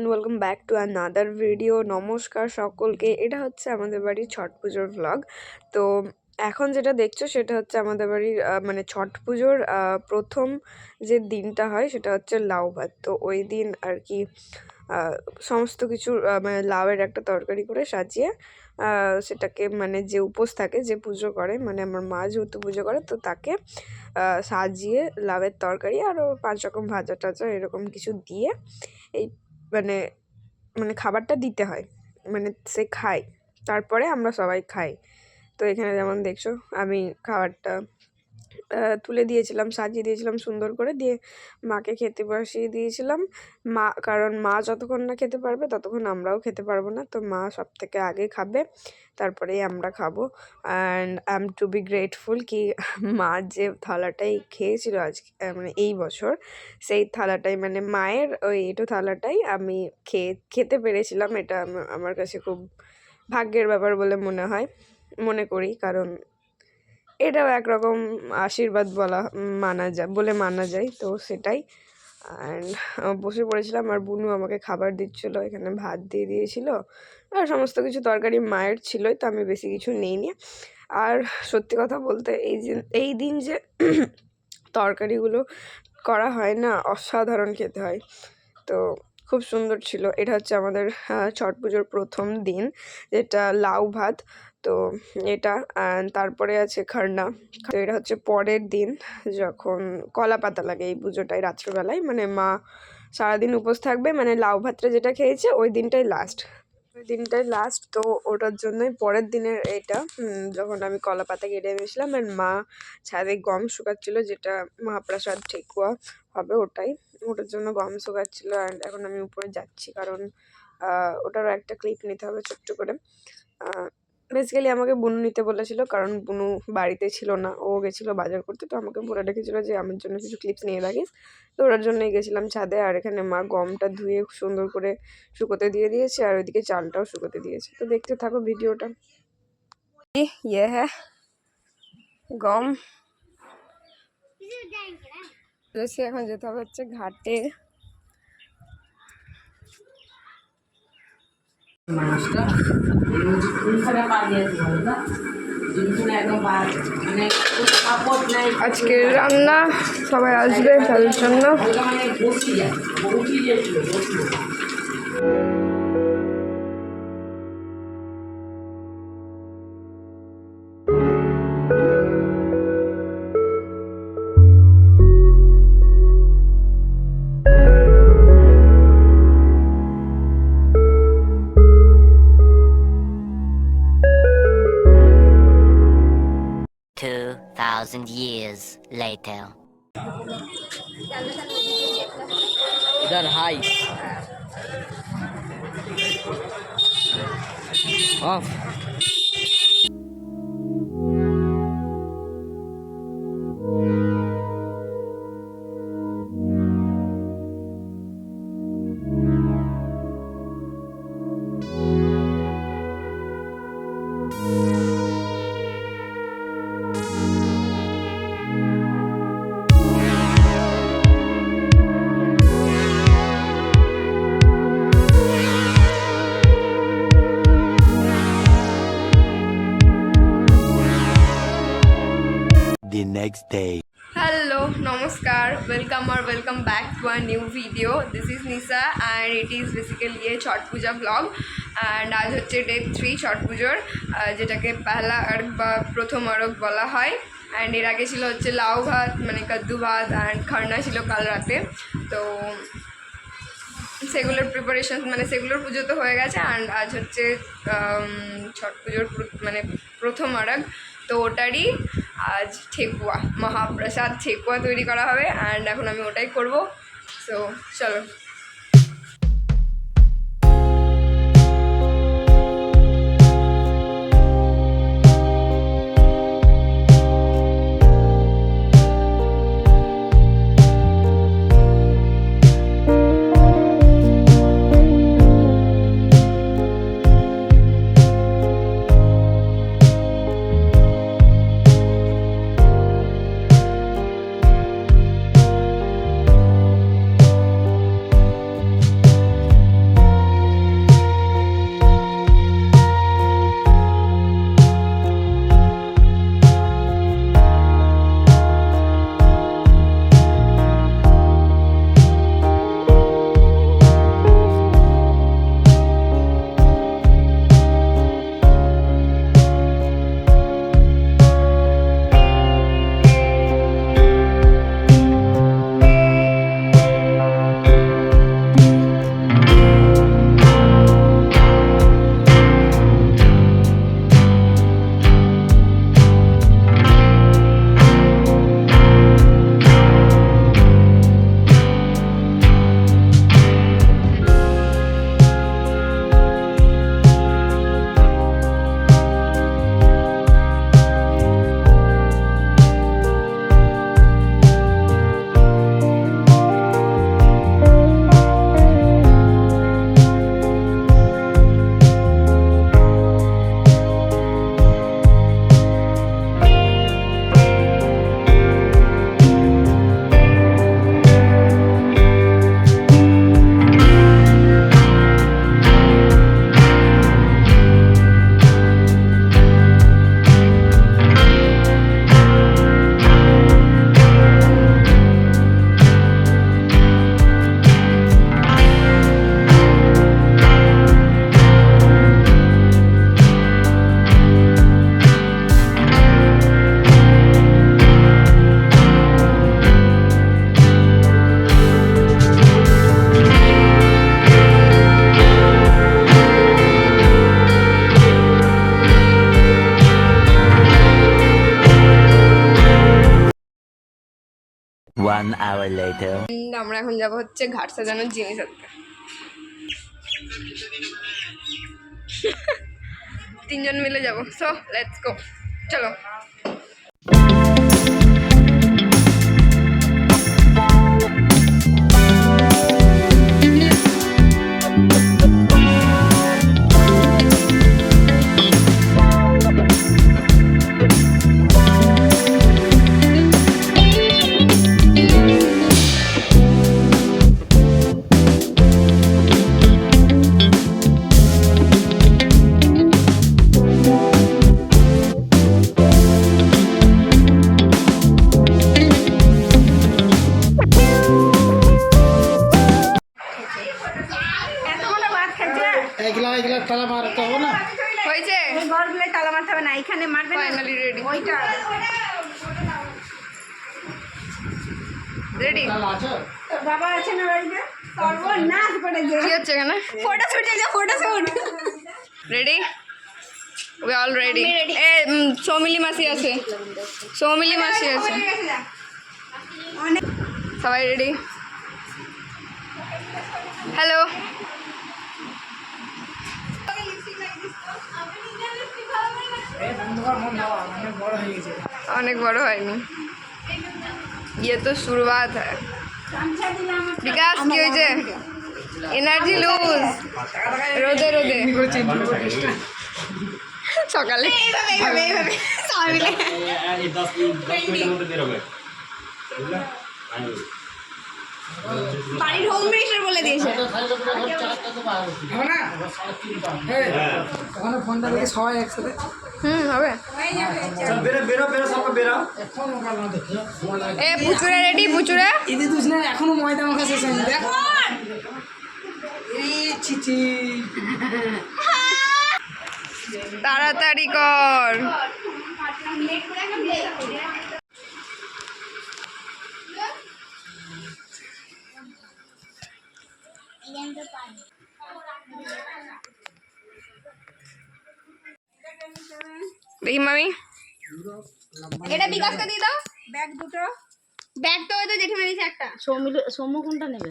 Everyone, welcome back to another video. নমস্কার সকলকে। এটা হচ্ছে আমাদের বাড়ির ছট পুজোর ভ্লগ। তো এখন যেটা দেখছো সেটা হচ্ছে আমাদের বাড়ির মানে ছট পুজোর প্রথম যে দিনটা হয় সেটা হচ্ছে লাউ ভাত। তো ওই দিন আর কি সমস্ত কিছু মানে লাউয়ের একটা তরকারি করে সাজিয়ে সেটাকে মানে যে উপোস থাকে, যে পুজো করে, মানে আমার মা যেহেতু পুজো করে, তো তাকে সাজিয়ে লাউয়ের তরকারি আরও 5 রকম ভাজা টাজা এরকম কিছু দিয়ে এই মানে মানে খাবারটা দিতে হয়, মানে সে খায়, তারপরে আমরা সবাই খাই। তো এখানে যেমন দেখছো আমি খাবারটা তুলে দিয়েছিলাম, সাজিয়ে দিয়েছিলাম সুন্দর করে, দিয়ে মাকে খেতে বসিয়ে দিয়েছিলাম। কারণ মা যতক্ষণ না খেতে পারবে ততক্ষণ আমরাও খেতে পারবো না, তো মা সব থেকে আগে খাবে, তারপরেই আমরা খাবো। And I am to be grateful কি মা যে থালাটাই খেয়েছিল আজকে মানে এই বছর, সেই থালাটাই মানে মায়ের ওই এঁটো থালাটাই আমি খেতে পেরেছিলাম। এটা আমার কাছে খুব ভাগ্যের ব্যাপার বলে মনে করি, কারণ এটাও একরকম আশীর্বাদ মানা যায়, তো সেটাই। অ্যান্ড বসে পড়েছিলাম আর বুনু আমাকে খাবার দিচ্ছিলো, এখানে ভাত দিয়ে দিয়েছিল আর সমস্ত কিছু তরকারি মায়ের ছিলই, তো আমি বেশি কিছু নিইনি। আর সত্যি কথা বলতে এই দিন যে তরকারিগুলো করা হয় না, অসাধারণ খেতে হয়, তো খুব সুন্দর ছিল। এটা হচ্ছে আমাদের ছট পুজোর প্রথম দিন, যেটা লাউ ভাত। তো এটা তারপরে আছে খারনা। তো এটা হচ্ছে পরের দিন, যখন কলা পাতা লাগে এই পুজোটাই রাত্রিবেলায়, মানে মা সারাদিন উপোস থাকবে, মানে লাউ ভাতটা যেটা খেয়েছে ওই দিনটাই লাস্ট। তো ওটার জন্যই পরের দিনের এটা যখন আমি কলা পাতা কেটে এনেছিলাম, আর মা ছাদে গম শুকাচ্ছিল, যেটা মহাপ্রসাদ ঠেকুয়া হবে, ওটার জন্য গম শুকাচ্ছিল। অ্যান্ড এখন আমি উপরে যাচ্ছি, কারণ ওটারও একটা ক্লিপ নিতে হবে ছোট্ট করে। বেসিক্যালি আমাকে বুনু নিতে বলেছিল, কারণ বুনু বাড়িতে ছিল না, ও গেছিলো বাজার করতে, তো আমাকে বলে রেখেছিলো যে আমার জন্য কিছু ক্লিপস নিয়ে রাখিস। তো ওটার জন্যই গেছিলাম ছাদে। আর এখানে মা গমটা ধুয়ে সুন্দর করে শুকোতে দিয়ে দিয়েছে, আর ওইদিকে চালটাও শুকোতে দিয়েছে। তো দেখতে থাকো ভিডিওটা। ইয়ে হ্যাঁ গম এখন যেতে হবে হচ্ছে ঘাটে। আজকের রান্না সবাই আসবে তাদের জন্য। Years later. इधर high of. The next day. Hello, namaskar, welcome back to a new video. This is Nisa and it is basically a Chhat Puja vlog. And আজ হচ্ছে ডে 3 ছট পুজোর, যেটাকে পহলা অর্ঘ বা প্রথম অর্ঘ বলা হয়। অ্যান্ড এর আগে ছিল হচ্ছে লাউ ভাত, মানে কাদ্দু ভাত, অ্যান্ড খারনা ছিল কাল রাতে। তো সেগুলোর প্রিপারেশন, মানে সেগুলোর পুজো তো হয়ে গেছে। অ্যান্ড আজ হচ্ছে ছট পুজোর মানে প্রথম অর্ঘ, তো ওটারই আজ ঠেকুয়া, মহাপ্রসাদ ঠেকুয়া তৈরি করা হবে। অ্যান্ড এখন আমি ওটাই করবো। সো চলো। 1 hour later. আমরা এখন যাব হচ্ছে ঘাট সাজানোর জিনিস আনতে। 3 জন মিলে যাব। সো লেটস গো, চলো। এগুলা তালা মারতে হবে না, হয়েছে, ঘরগুলো তালা মারতে হবে না, এখানে মারবে না। Finally ready. ওইটা রেডি। তোর বাবা আছে না বাড়িতে? সর্বনাশ করে কি দিয়ে হচ্ছে এখানে? Photoshoot, photoshoot. Ready? We all ready. এ সৌমিলি মাসি আছে, সৌমিলি মাসি আছে, সবাই রেডি। হ্যালো, অনেক বড় হয়নি, ये तो शुरुआत है। বিকাশ কি হয়েছে? এনার্জি লুজ, রোদে রোদে সকালে। বাড়ির হোম মিনিস্টার বলে দিয়েছে। হবে না? ওখানে ফোনটা দেখে সবাই একসাথে হবে। এখন মোবাইল না দেখে এ পুচুরা রেডি, পুচুরা ঈদে দুস না, এখনো ময়দা মাখা শেষ হয়নি। দেখ এই ছিচি, তাড়াতাড়ি কর। দেখি মামি, এটা বিকাশকে দিয়ে দাও। ব্যাগ দুটো, ব্যাগ তো ওই তো জেঠিমা দিয়েছে একটা। সৌম্য কোনটা নেবে?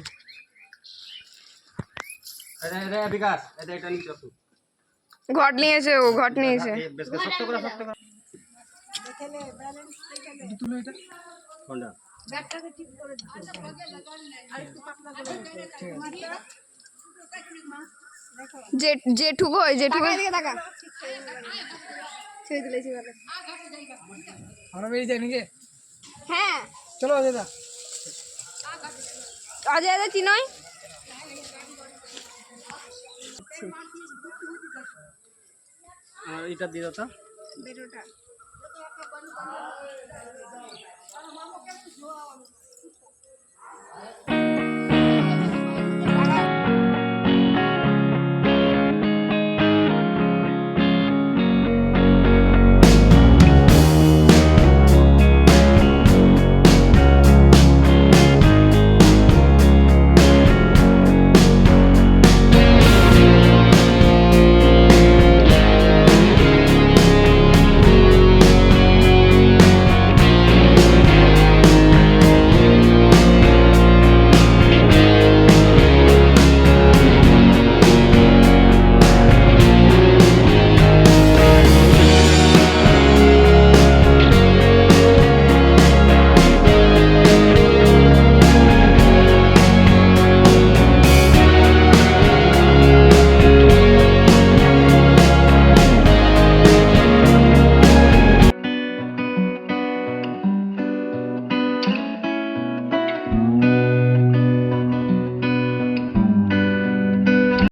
ঘট নিয়েছে, ও ঘট নিয়েছে। ব্যাগটাকে ঠিক করে দিও। আর একটু পাতলা করে দিও। জেঠু কই? জেঠু কই? এদিকে তাকা। ছবি তুলেছি বলে। আমরা বেরিয়ে যাই নাকি? হ্যাঁ, চলো দাদা। আজ আজ চিনই এটা দিয়ে দাও তো। বেরোটা।